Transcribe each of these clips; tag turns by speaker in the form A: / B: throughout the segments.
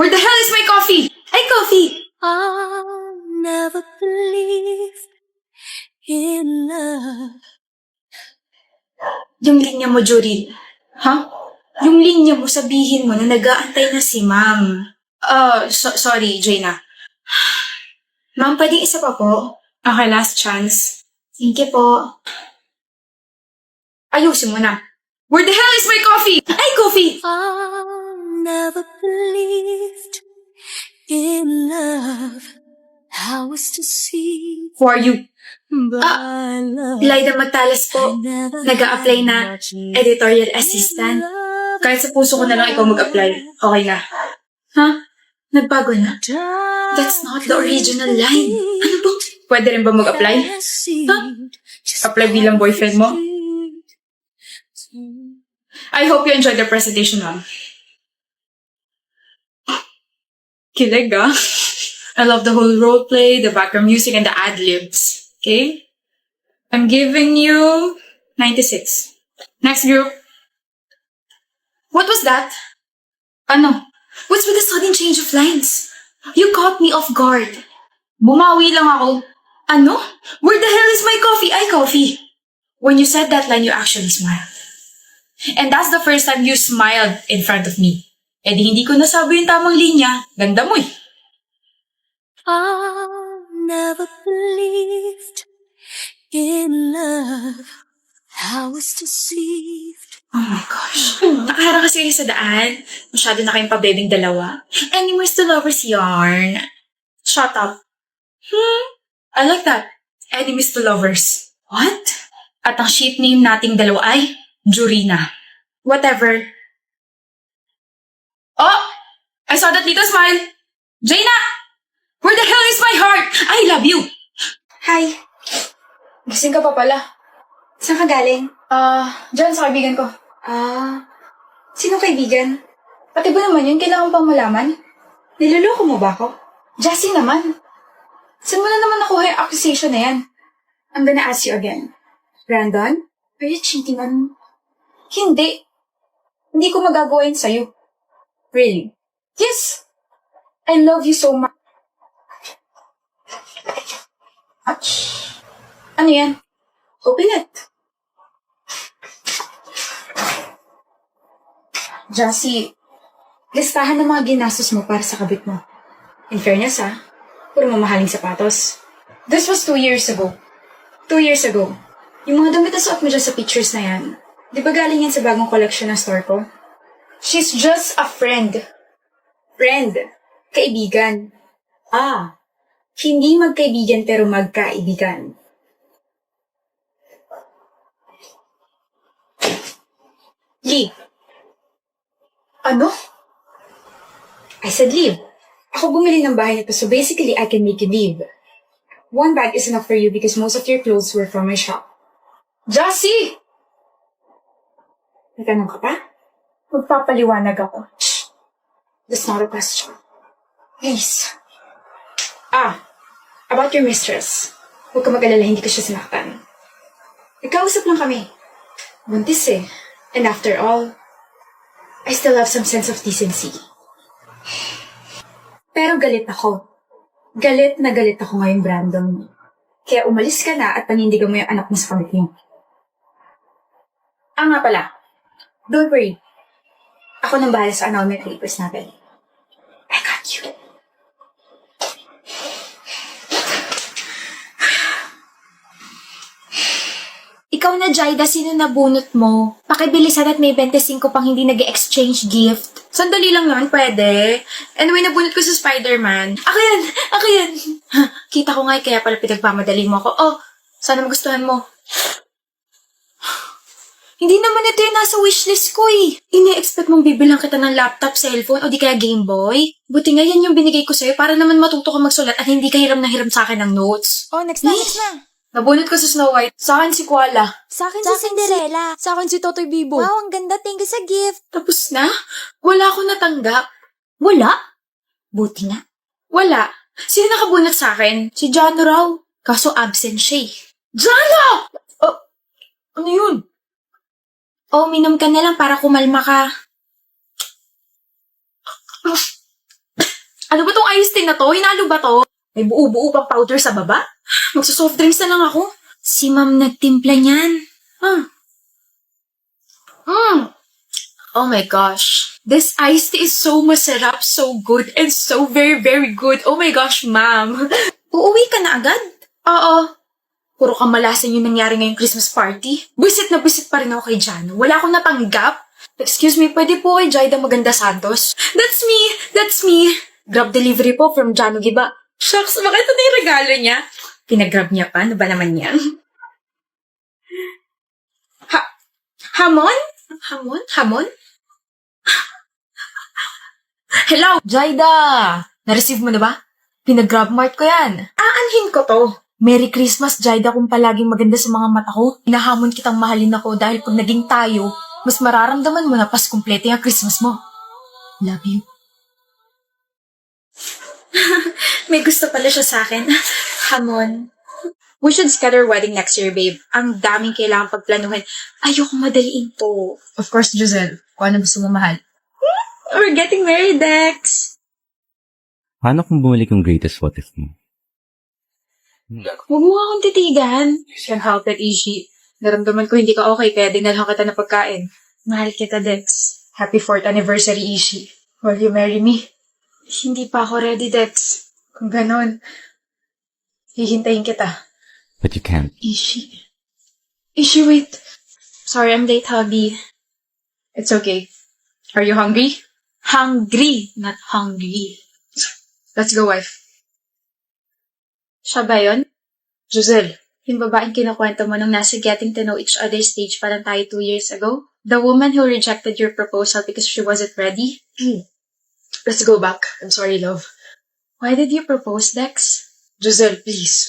A: Where the hell is my coffee? Ay, coffee!
B: I never believed in love.
A: Yung linya mo, Juril. Ha? Yung linya mo, sabihin mo na nag-aantay na si ma'am. Sorry, Jaina. Ma'am, pwedeng isa pa po? Okay, last chance. Thank you po. Ayusin mo na. Where the hell is my coffee? Ay, coffee!
B: I never believed in love. I was deceived
A: Who are you?
B: by love.
A: Lyda Magtalas po. Nag-a-apply na editorial assistant. Kahit sa puso ko na lang ikaw mag-apply. Okay na. Ha? Nagbago na? That's not the original line. Ano ba? Pwede rin ba mag-apply? Ha? Apply bilang boyfriend mo? I hope you enjoyed the presentation, ma'am. Kilig, ah. I love the whole role play, the background music, and the ad-libs. Okay? I'm giving you 96. Next group. What was that? Ano? What's with the sudden change of lines? You caught me off guard. Bumawi lang ako. Ano? Where the hell is my coffee? Ay, coffee. When you said that line, you actually smiled. And that's the first time you smiled in front of me. Eh di hindi ko nasabi yung tamang linya. Ganda mo eh.
B: I never believed in love. I was deceived.
A: Oh my gosh. Nakaharang kasi kayo sa daan. Masyado na kayong pabebing dalawa. Enemies to lovers yarn. Shut up. I like that. Enemies to lovers. What? At ang ship name nating dalawa ay Jurina. Whatever. Oh! I saw that little smile. Jaina! Where the hell is my heart? I love you! Hi. Gising ka pa pala. Saan ka galing? Diyan sa kaibigan ko. Sino kaibigan? Pati ba naman yun? Kailangan pang malaman? Niloloko mo ba ako? Jessie naman. Saan mo na naman nakuha yung accusation na yan? I'm gonna ask you again. Brandon? Are you cheating on me? Hindi. Hindi ko magagawa yun sa'yo. Really? Yes! I love you so much. Ano yan? Open it. Jassy, listahan ng mga ginastos mo para sa kabit mo. In fairness, puro mamahaling sapatos. This was 2 years ago. 2 years ago. Yung mga damit na suot mo dyan sa pictures na yan, di ba galing yan sa bagong collection ng store ko? She's just a friend. Friend. Kaibigan. Hindi magkaibigan pero magkaibigan. Leave. Ano? I said leave. Ako bumili ng bahay nito, so basically I can make you leave. 1 bag is enough for you because most of your clothes were from my shop. Jassy! Nagtanong ka pa? Magpapaliwanag ako. Shh. That's not a question. Please. About your mistress. Huwag ka mag-alala, hindi ko siya sinaktan. Nagkausap lang kami. Buntis eh. And after all, I still have some sense of decency. Pero galit ako. Galit na galit ako ngayon, Brandon. Kaya umalis ka na at panindigan mo yung anak mo sa kabit mo. Nga pala. Don't worry. Ako nang bahala sa annulment papers natin. I got you. Ikaw na, Jaida, sino nabunot mo? Pakibilisan at may 25 pang hindi nag-exchange gift. Sandali lang naman, pwede. Anyway, nabunot ko sa Spider-Man. Ako yan! Kita ko nga, kaya pala pinagpamadali mo ako. Sana magustuhan mo. Hindi naman ito yung nasa wishlist ko eh. Ini-expect mong bibilang kita ng laptop, cellphone, o di kaya Game Boy. Buti nga yan yung binigay ko sa'yo para naman matuto ka magsulat at hindi ka hiram na hiram sa akin ng notes.
C: Next na.
A: Nabunot ko sa Snow White. Sa akin si Koala.
C: Sa akin si Cinderella.
B: Sa akin si Totoy Bibo.
C: Wow, ang ganda. Thank you sa gift.
A: Tapos na? Wala akong natanggap.
C: Wala? Buti nga.
A: Wala. Sino nakabunot sa akin? Si Jano raw. Kaso absent siya eh. Jano! Ano yun?
C: Minom ka na lang para kumalma ka.
A: Ano ba tong iced tea na to? Hinalo ba to? May buo-buo pang powder sa baba? Magsusoft drinks na lang ako.
C: Si ma'am nagtimpla niyan.
A: Oh my gosh. This iced tea is so masarap, so good, and so very, very good. Oh my gosh, ma'am.
C: Uuwi ka na agad?
A: Oo. Puro kamalasan yung nangyari ngayong Christmas party. Buisit na buisit pa rin ako kay Jano. Wala akong napanggap. Excuse me, pwede po kay Jaida Maganda Santos? That's me! That's me! Grab delivery po from Jano Giba. Shucks, bakit ito na yung regalo niya? Pinagrab niya pa? Ano ba naman yan? Hamon? Hamon? Hamon? Hello?
C: Jaida! Na-receive mo na ba? Pinag-grab mart ko yan.
A: Aanhin ko to.
C: Merry Christmas, Jaida, kung palaging maganda sa mga mata ko. Hinahamon kitang mahalin ako dahil pag naging tayo, mas mararamdaman mo na pas kumpleto yung Christmas mo. Love you.
A: May gusto pala siya sa akin. Hamon. We should schedule our wedding next year, babe. Ang daming kailangan pagplanuhin. Ayoko madaliin to.
C: Of course, Giselle. Kung ano gusto mo mahal.
A: We're getting married, Dex.
D: Paano kung bumalik yung greatest what if mo?
A: Huwag mo akong titigan. Can't help it, Ishi. Naramdaman ko hindi ka okay, kaya dinalhan kita ng pagkain. Mahal kita, Dex. Happy 4th anniversary, Ishi. Will you marry me? Hindi pa ako ready, Dex. Kung ganon, hihintayin kita.
D: But you can't.
A: Ishi. Ishi, wait. Sorry, I'm late, hubby. It's okay. Are you hungry? Hungry, not hungry. Let's go, wife. Siya ba yun? Giselle. Yung babaeng kinukwento mo nung nasa getting to know each other stage pa lang tayo 2 years ago? The woman who rejected your proposal because she wasn't ready? Let's go back. I'm sorry, love. Why did you propose, Dex? Giselle, please.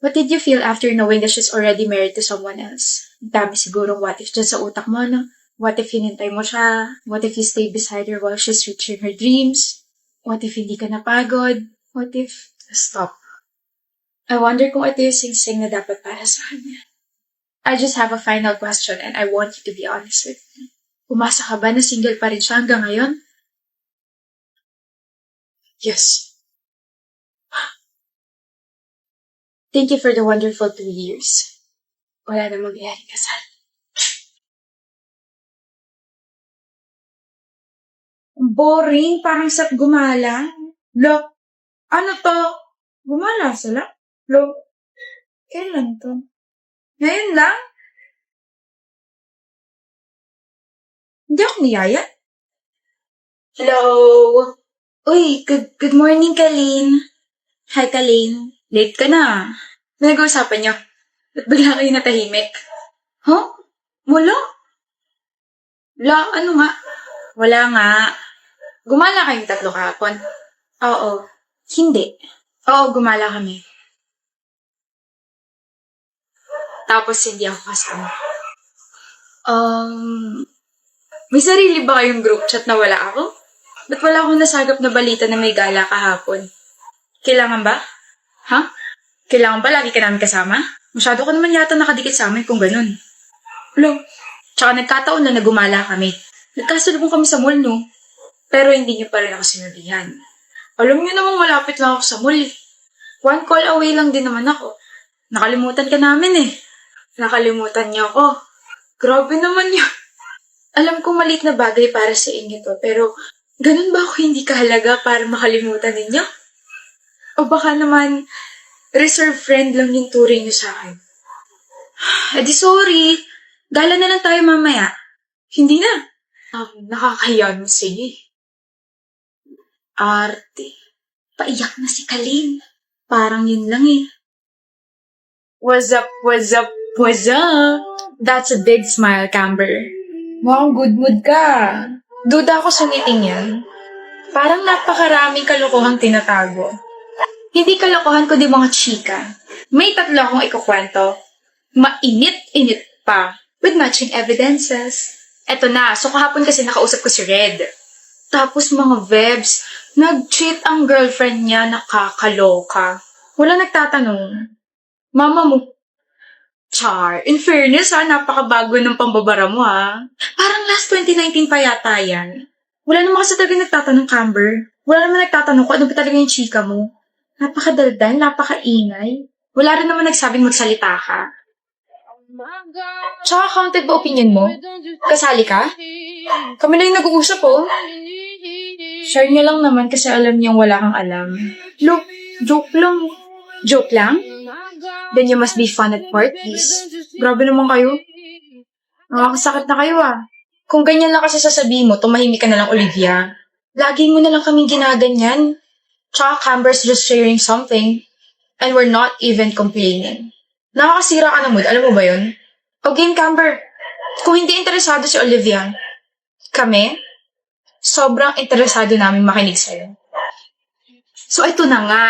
A: What did you feel after knowing that she's already married to someone else? Dami sigurong what if dyan sa utak mo, no? What if hinintay mo siya? What if you stay beside her while she's reaching her dreams? What if hindi ka napagod? What if... Stop. I wonder kung ito yung sing-sing na dapat para sa kanya. I just have a final question and I want you to be honest with me. Umasa ka ba na single pa rin siya hanggang ngayon? Yes. Thank you for the wonderful 2 years. Wala na mangyayaring kasal. Boring, parang sat gumala. Look, ano to? Gumala sila? Look, kailan to? Ngayon lang? Hindi ako niyaya. Hello? Uy, good morning, Kalin. Hi, Kalin. Late ka na. Ano nag-uusapan niyo? Ba't bigla kayo natahimik? Huh? Wala? Wala, ano nga? Wala nga. Gumala kayong 3 kahapon? Oo. Hindi. Oo, gumala kami. Tapos hindi ako kasama. May sarili ba kayong group chat na wala ako? Ba't wala akong nasagap na balita na may gala kahapon? Kailangan ba? Ha? Kailangan ba lagi ka namin kasama? Masyado ka naman yata nakadikit sa amin kung ganun. Hello? Tsaka nagkataon na nagumala kami. Nagkasalubong kami sa mall, no? Pero hindi niyo pa rin ako sinabihan. Alam niyo namang malapit lang ako sa mall. 1 call away lang din naman ako. Nakalimutan ka namin eh. Nakalimutan niyo ako. Grabe naman yun. Alam ko maliit na bagay para sa inyo to, pero ganun ba ako hindi kahalaga para makalimutan ninyo? O baka naman, reserve friend lang yung turing niyo sa akin. Edi sorry. Gala na lang tayo mamaya. Hindi na. Nakakahiya mo, sige. Arte. Paiyak na si Kalin. Parang yun lang eh. What's up, what's up, what's up? That's a big smile, Camber. Mukhang good mood ka. Duda ako sa ngiting yan. Parang napakaraming kalokohang tinatago. Hindi kalokohan kundi mga chika. May 3 akong ikukwento. Mainit-init pa. With matching evidences. Eto na, so kahapon kasi nakausap ko si Red. Tapos mga vebs, nag-cheat ang girlfriend niya, nakakaloka. Wala nagtatanong. Mama mo. Char, in fairness napakabago ng pambabara mo Parang last 2019 pa yata yan. Wala naman kasi talaga nagtatanong, Camber. Wala naman nagtatanong ko ano ba talaga yung chika mo. Napakadaldal, napakaingay. Wala rin naman nagsabing magsalita ka. Tsaka counted ba opinion mo? Kasali ka? Kami na yung nag-uusap, oh. Share niya lang naman kasi alam niyang wala kang alam. Look, joke lang. Joke lang? Then you must be fun at parties. Grabe naman kayo. Nakakasakit na kayo, ah. Kung ganyan lang kasi sasabihin mo, tumahimik ka na lang, Olivia. Lagi mo na lang kaming ginaganyan. Tsaka Camber's just sharing something. And we're not even complaining. Nakakasira ka na mood, alam mo ba yun? O game, Camber. Kung hindi interesado si Olivia, kami, sobrang interesado namin makinig sa'yo. So, ito na nga.